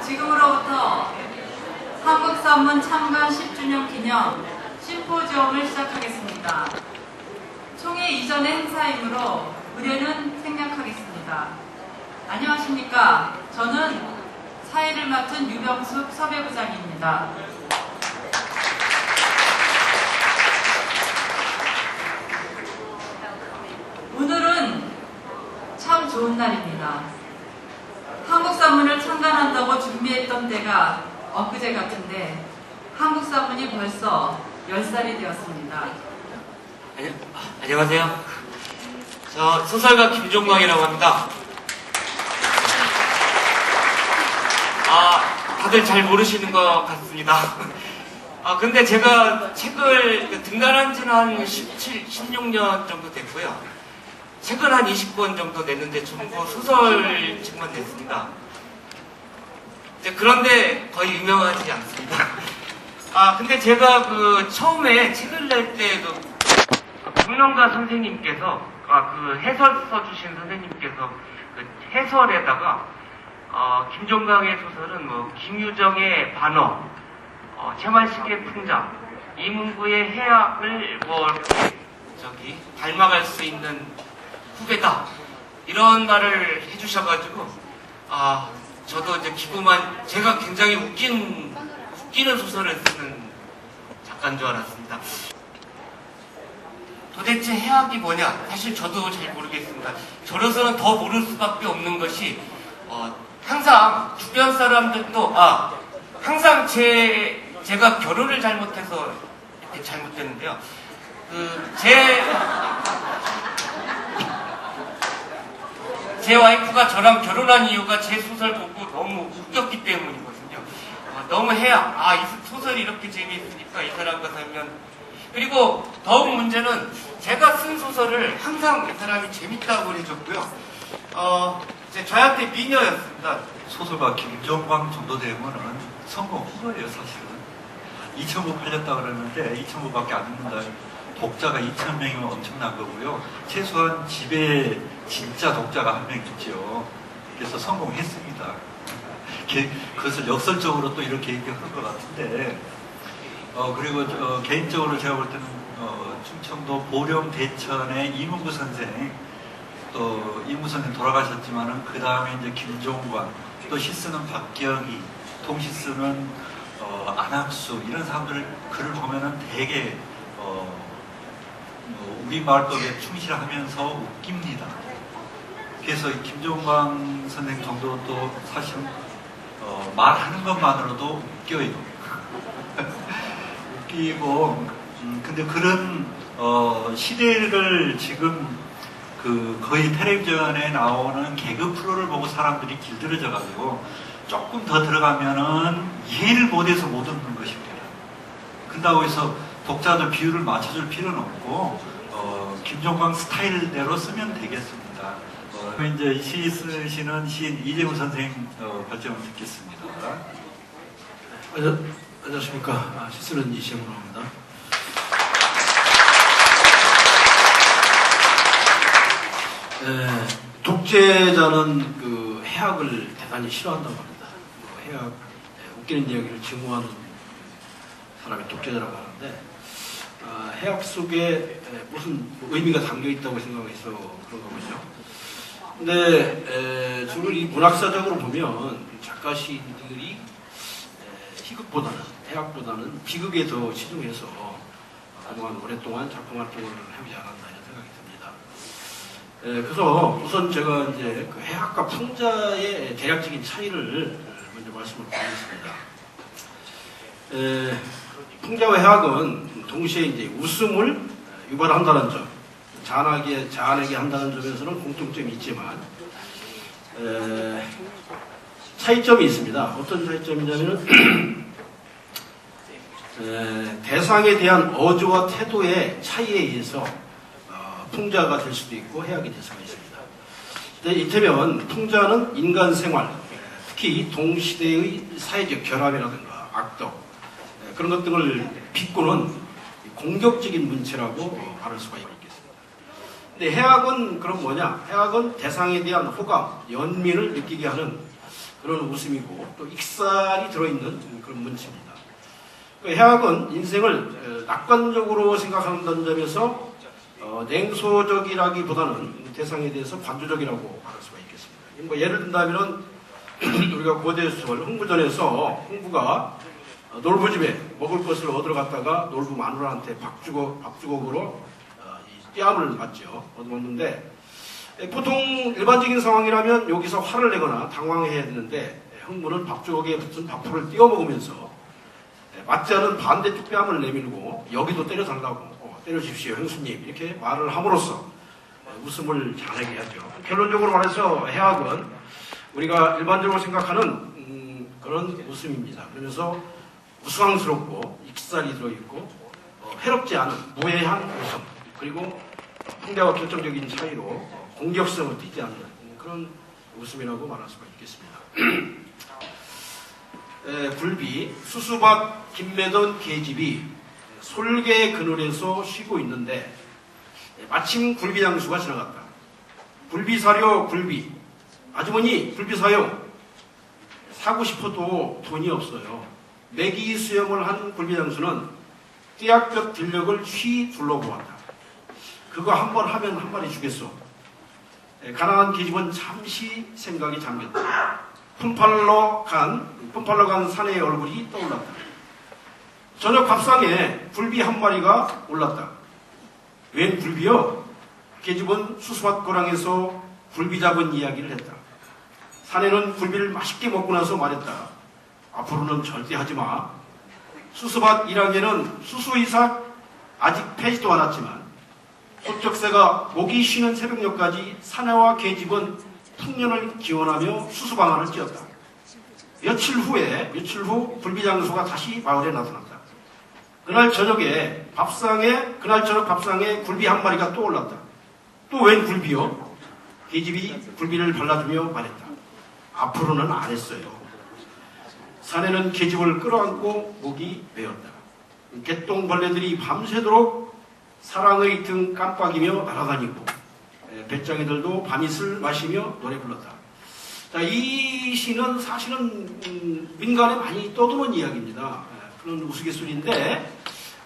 지금으로부터 한국산문 창간 10주년 기념 심포지엄을 시작하겠습니다. 총회 이전의 행사이므로 의례는 생략하겠습니다. 안녕하십니까. 저는 사회를 맡은 유병숙 섭외부장입니다. 오늘은 참 좋은 날입니다. 한국산문을 창간한다고 준비했던 때가 엊그제 같은데 한국산문이 벌써 10살이 되었습니다. 안녕하세요. 저 소설가 김종광이라고 합니다. 다들 잘 모르시는 것 같습니다. 근데 제가 책을 등간한 지는 한 16년 정도 됐고요. 책은 한 20권 정도 냈는데 전부 소설책만 냈습니다. 그런데 거의 유명하지 않습니다. 근데 제가 처음에 책을 낼 때 평론가 선생님께서 해설 써주신 선생님께서 해설에다가 김종광의 소설은 김유정의 반어, 최만식의 풍자, 이문구의 해악을 닮아갈 수 있는 후배다, 이런 말을 해주셔가지고 저도 이제 기고만, 제가 굉장히 웃기는 소설을 쓰는 작가인 줄 알았습니다. 도대체 해악이 뭐냐? 사실 저도 잘 모르겠습니다. 저로서는 더 모를 수밖에 없는 것이 항상 주변 사람들도 항상 제가 결혼을 잘못해서 이렇게 잘못됐는데요. 제 와이프가 저랑 결혼한 이유가 제 소설 보고 너무 웃겼기 때문이거든요. 너무 해악. 이 소설이 이렇게 재미있으니까 이 사람과 살면. 그리고 더욱 문제는 제가 쓴 소설을 항상 이 사람이 재밌다고 해줬고요. 저한테 미녀였습니다. 소설가 김종광 정도 되면은 성공 후보예요, 사실은. 2,000부 팔렸다 그러는데 2,000부밖에 안 됩니다. 독자가 2,000명이면 엄청난 거고요. 최소한 집에 진짜 독자가 한 명 있죠. 그래서 성공했습니다. 그것을 역설적으로 또 이렇게 얘기할 것 같은데, 그리고 개인적으로 제가 볼 때는 충청도 보령 대천의 이문구 선생, 또 이문구 선생 돌아가셨지만은 그 다음에 이제 김종광, 또 시 쓰는 박경희, 동시 쓰는 안학수, 이런 사람들 글을 보면은 되게 우리 말법에 충실하면서 웃깁니다. 그래서 김종광 선생 정도로 또 사실 말하는 것만으로도 웃겨요. 웃기고, 근데 그런 시대를 지금 거의 텔레비전에 나오는 개그 프로를 보고 사람들이 길들여져 가지고 조금 더 들어가면은 이해를 못해서 못 듣는 것입니다. 그렇다고 해서 독자들 비율을 맞춰줄 필요는 없고 김종광 스타일대로 쓰면 되겠습니다. 이제 시 쓰시는 시인 이재훈 선생님 발전을 듣겠습니다. 안녕하십니까. 시 쓰는 이재훈으로 합니다. 독재자는 해악을 대단히 싫어한다고 합니다. 해악, 웃기는 이야기를 증오하는 사람이 독재자라고 하는데, 해악 속에 무슨 의미가 담겨 있다고 생각해서 그런 거군요. 근데 주로 이 문학사적으로 보면 작가 시인들이 희극보다는, 해악보다는 비극에 더 치중해서 그동안 오랫동안 작품 활동을 해오지 않았나 이런 생각이 듭니다. 그래서 우선 제가 이제 해악과 풍자의 대략적인 차이를 먼저 말씀을 드리겠습니다. 풍자와 해악은 동시에 이제 웃음을 유발한다는 점, 자아내게 한다는 점에서는 공통점이 있지만 차이점이 있습니다. 어떤 차이점이냐면 대상에 대한 어조와 태도의 차이에 의해서 풍자가 될 수도 있고 해악이 될 수가 있습니다. 이태면 풍자는 인간 생활, 특히 동시대의 사회적 결합이라든가 악덕, 그런 것 등을 비꼬는 공격적인 문체라고 말할 수가 있겠습니다. 근데 해악은 그럼 뭐냐? 해악은 대상에 대한 호감, 연민을 느끼게 하는 그런 웃음이고 또 익살이 들어있는 그런 문체입니다. 해학은 인생을 낙관적으로 생각한다는 점에서 냉소적이라기보다는 대상에 대해서 관조적이라고 말할 수가 있겠습니다. 뭐 예를 든다면은 우리가 고대 수월 흥부전에서 흥부가 놀부집에 먹을 것을 얻으러 갔다가 놀부 마누라한테 박주걱으로 뺨을 맞죠. 얻어먹는데 보통 일반적인 상황이라면 여기서 화를 내거나 당황해야 되는데 흥부는 박주걱에 붙은 밥풀을 띄워 먹으면서 맞지 않은 반대쪽 뺨을 내밀고 여기도 때려달라고 때려주십시오 형수님 이렇게 말을 함으로써 웃음을 자라게 하죠. 결론적으로 말해서 해학은 우리가 일반적으로 생각하는 그런 웃음입니다. 그러면서 우스꽝스럽고 익살이 들어있고 해롭지 않은 무해한 웃음 그리고 풍자와 결정적인 차이로 공격성을 띠지 않는 그런 웃음이라고 말할 수가 있겠습니다. 굴비, 수수밭 김매던 계집이 솔개 그늘에서 쉬고 있는데 마침 굴비 장수가 지나갔다. 굴비 사려 굴비. 아주머니 굴비 사요. 사고 싶어도 돈이 없어요. 매기 수염을 한 굴비 장수는 띠약볕 들녘을 휘 둘러보았다. 그거 한 번 하면 한 마리 주겠소. 가난한 계집은 잠시 생각이 잠겼다. 품팔러 간 사내의 얼굴이 떠올랐다. 저녁 밥상에 굴비 한 마리가 올랐다. 웬 굴비요? 계집은 수수밭 고랑에서 굴비 잡은 이야기를 했다. 사내는 굴비를 맛있게 먹고 나서 말했다. 앞으로는 절대 하지 마. 수수밭 1학년은 수수이삭 아직 패지도 않았지만 소쩍새가 목이 쉬는 새벽녘까지 사내와 계집은 풍년을 기원하며 수수방안을 찧었다. 며칠 후 굴비장수가 다시 마을에 나타났다. 그날 저녁 밥상에 굴비 한 마리가 또 올랐다. 또 웬 굴비요? 계집이 굴비를 발라주며 말했다. 앞으로는 안 했어요. 사내는 계집을 끌어안고 목이 메었다. 개똥벌레들이 밤새도록 사랑의 등 깜빡이며 날아다니고 배짱이들도 밤이슬 마시며 노래 불렀다. 자, 이 시는 사실은 민간에 많이 떠도는 이야기입니다. 그런 우스갯소리인데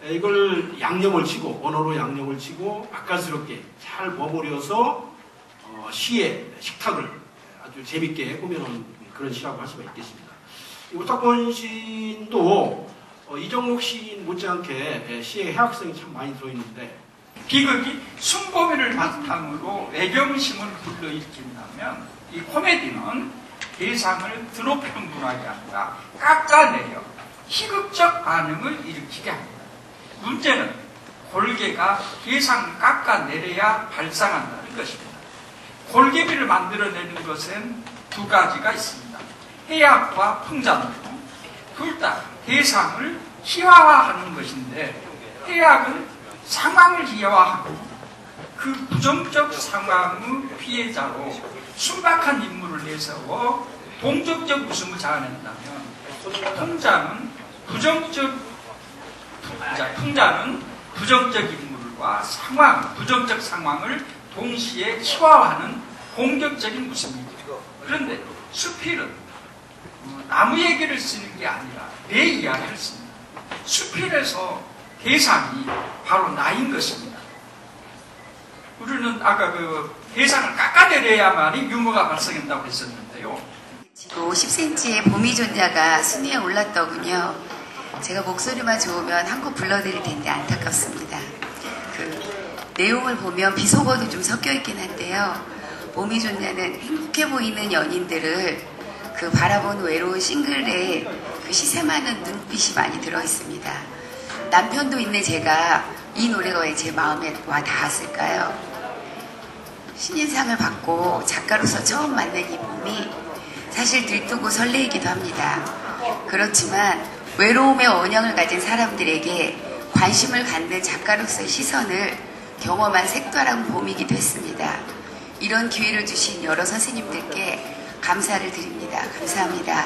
이걸 양념을 치고 언어로 양념을 치고 맛깔스럽게 잘 버무려서 시의 식탁을 아주 재밌게 꾸며놓은 그런 시라고 할 수가 있겠습니다. 오탁본 시인도 이정록 시인 못지않게 시의 해학성이 참 많이 들어있는데 비극이 순고비를 바탕으로 외경심을 불러일으킨다면 이 코미디는 대상을 드높이는 문학이 아니라 깎아내려 희극적 반응을 일으키게 합니다. 문제는 골개가 대상을 깎아내려야 발상한다는 것입니다. 골개비를 만들어내는 것엔 두 가지가 있습니다. 해학과 풍자는 둘 다 대상을 희화화하는 것인데 해학은 상황을 희화화하고 그 부정적 상황의 피해자로 순박한 인물을 내세워 동적적 웃음을 자아낸다면 풍자는 부정적 인물과 부정적 상황을 동시에 희화화하는 공격적인 웃음입니다. 그런데 수필은 나무 얘기를 쓰는 게 아니라 내 이야기를 씁니다. 수필에서 대상이 바로 나인 것입니다. 우리는 아까 그 대상을 깎아내려야만이 유머가 발생한다고 했었는데요. 10cm의 봄이존자가 순위에 올랐더군요. 제가 목소리만 좋으면 한 곡 불러드릴 텐데 안타깝습니다. 그 내용을 보면 비속어도 좀 섞여 있긴 한데요. 봄이존자는 행복해 보이는 연인들을 그 바라보는 외로운 싱글에 그 시샘하는 눈빛이 많이 들어있습니다. 남편도 있는 제가 이 노래가 왜 제 마음에 와 닿았을까요? 신인상을 받고 작가로서 처음 만난 이 봄이 사실 들뜨고 설레이기도 합니다. 그렇지만 외로움의 원형을 가진 사람들에게 관심을 갖는 작가로서의 시선을 경험한 색다른 봄이기도 했습니다. 이런 기회를 주신 여러 선생님들께 감사를 드립니다. 감사합니다.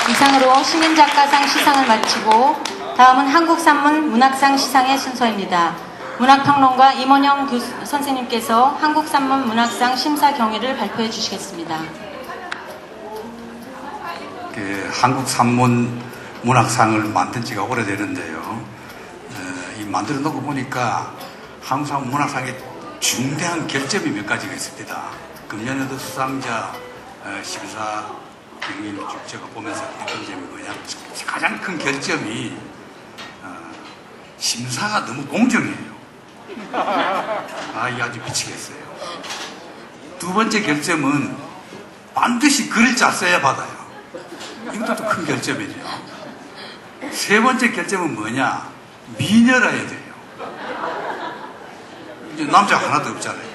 이상으로 시민작가상 시상을 마치고 다음은 한국산문 문학상 시상의 순서입니다. 문학평론가 임원영 선생님께서 한국산문 문학상 심사 경위를 발표해 주시겠습니다. 한국산문 문학상을 만든 지가 오래되는데요. 이 만들어 놓고 보니까 한국산문 문학상의 중대한 결점이 몇 가지가 있습니다. 금년에도 수상자 심사 경위를 쭉 제가 보면서 느낀 점이 뭐냐, 가장 큰 결점이 심사가 너무 공정해요. 이게 아주 미치겠어요. 두 번째 결점은 반드시 글을 잘 써야 받아요. 이것도 또 큰 결점이죠. 세 번째 결점은 뭐냐, 미녀라야 돼요. 이제 남자가 하나도 없잖아요.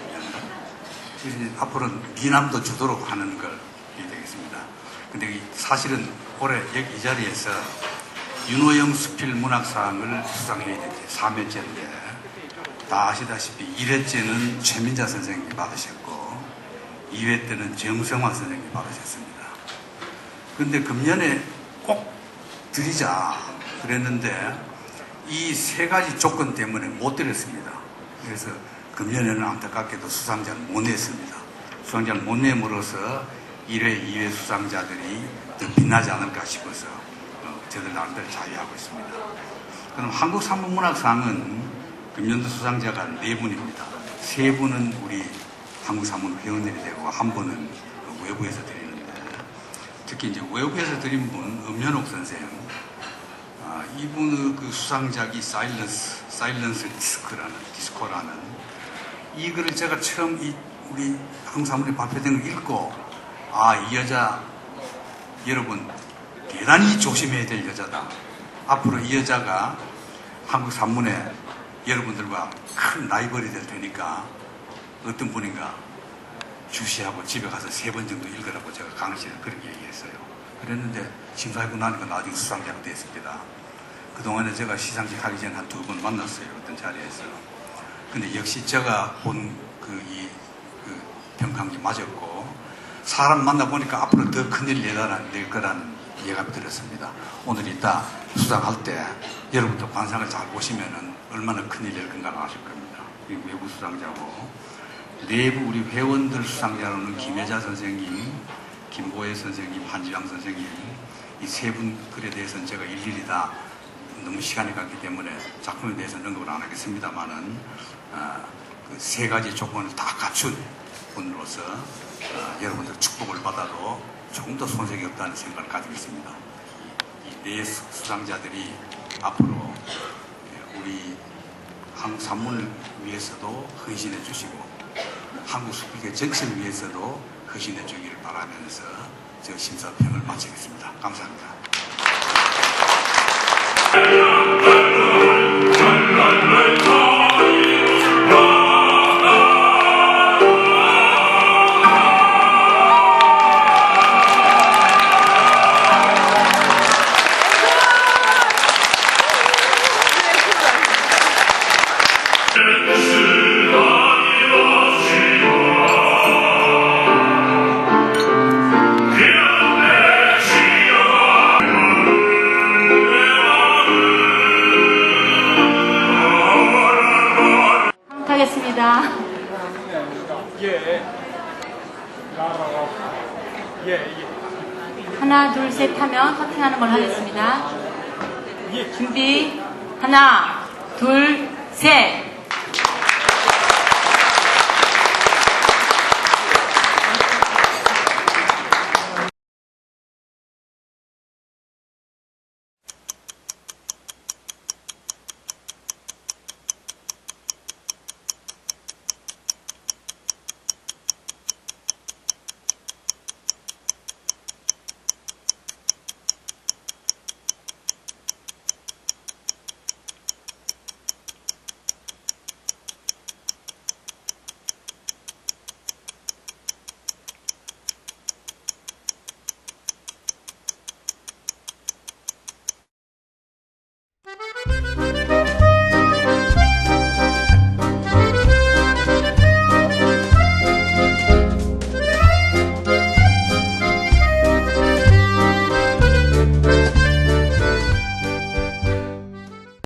그래서 이제 앞으로는 미남도 주도록 하는 걸 해야 되겠습니다. 근데 사실은 올해 여기 이 자리에서 윤호영 수필 문학상을 수상해야 되지 3회째인데, 다 아시다시피 1회째는 최민자 선생님이 받으셨고 2회 때는 정성화 선생님이 받으셨습니다. 그런데 금년에 꼭 드리자 그랬는데 이 세 가지 조건 때문에 못 드렸습니다. 그래서 금년에는 안타깝게도 수상자를 못 냈습니다. 수상자를 못 내므로써 1회, 2회 수상자들이 더 빛나지 않을까 싶어서 저들 나름대로 자유하고 있습니다. 그럼 한국산문문학상은 금년도 수상자가 4분입니다. 3분은 우리 한국산문 회원들이 되고 1분은 외부에서 드리는데, 특히 이제 외부에서 드린 분 엄연옥 선생, 이분의 그 수상작이 사일런스 디스코라는 이 글을 제가 처음 우리 한국산문에 발표된 걸 읽고, 이 여자 여러분 대단히 조심해야 될 여자다. 앞으로 이 여자가 한국산문에 여러분들과 큰 라이벌이 될 테니까 어떤 분인가 주시하고 집에 가서 3번 정도 읽으라고 제가 강의실에 그렇게 얘기했어요. 그랬는데 심사하고 나니까 나중에 수상자가 됐습니다. 그동안에 제가 시상식 하기 전에 한 2번 만났어요. 어떤 자리에서. 근데 역시 제가 본 그 평가한 맞았고, 사람 만나보니까 앞으로 더 큰일 낼 거라는 예감이 들었습니다. 오늘 이따 수상할 때 여러분도 관상을 잘 보시면은 얼마나 큰일 낼 건가 아실 겁니다. 그리고 외부 수상자고, 내부 우리 회원들 수상자로는 김혜자 선생님, 김보혜 선생님, 한지양 선생님, 이 3분 글에 대해서는 제가 일일이 다 너무 시간이 갔기 때문에 작품에 대해서는 언급을 안 하겠습니다만은 그 3가지 조건을 다 갖춘 분으로서 여러분들 축복을 받아도 조금 더 손색이 없다는 생각을 가지고 있습니다. 이 4 수상자들이 앞으로 우리 한국 산문을 위해서도 헌신해 주시고 한국 수필계 전체를 위해서도 헌신해 주기를 바라면서 저 심사평을 마치겠습니다. 감사합니다. 하겠습니다. 하나, 둘, 셋 하면 커팅하는 걸 하겠습니다. 준비, 하나, 둘, 셋.